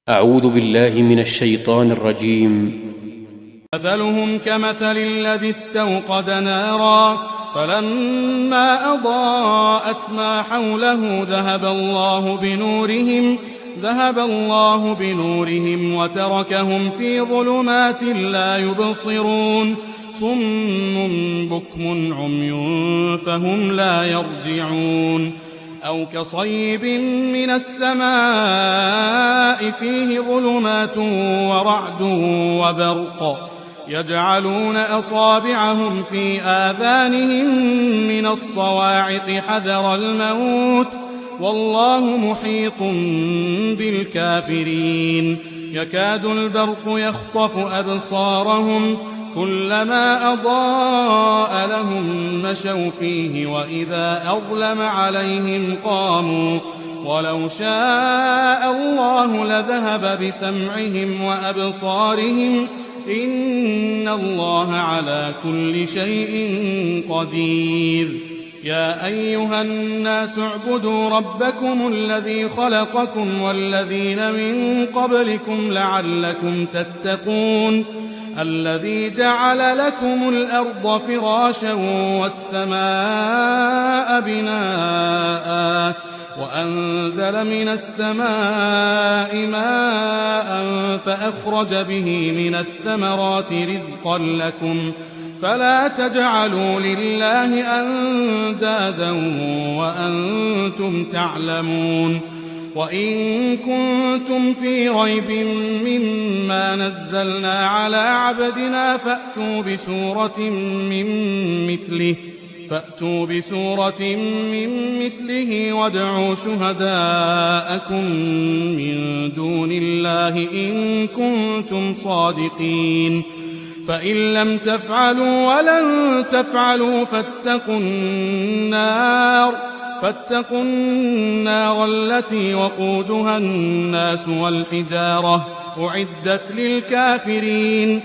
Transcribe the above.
أعوذ بالله من الشيطان الرجيم. مثلهم كمثل الذي استوقد نارا فلما أضاءت ما حوله ذهب الله بنورهم وتركهم في ظلمات لا يبصرون صم بكم عمي فهم لا يرجعون أو كصيب من السماء فيه ظلمات ورعد وبرق يجعلون أصابعهم في آذانهم من الصواعق حذر الموت والله محيط بالكافرين يكاد البرق يخطف أبصارهم كلما أضاء لهم مشوا فيه وإذا أظلم عليهم قاموا ولو شاء الله لذهب بسمعهم وأبصارهم إن الله على كل شيء قدير يا أيها الناس اعبدوا ربكم الذي خلقكم والذين من قبلكم لعلكم تتقون الذي جعل لكم الأرض فراشا والسماء بناء وأنزل من السماء ماء فأخرج به من الثمرات رزقا لكم فلا تجعلوا لله أندادا وأنتم تعلمون وإن كنتم في ريب مما نزلنا على عبدنا فأتوا بسورة من مثله وادعوا شهداءكم من دون الله إن كنتم صادقين فإن لم تفعلوا ولن تفعلوا فاتقوا النار التي وقودها الناس والحجارة أعدت للكافرين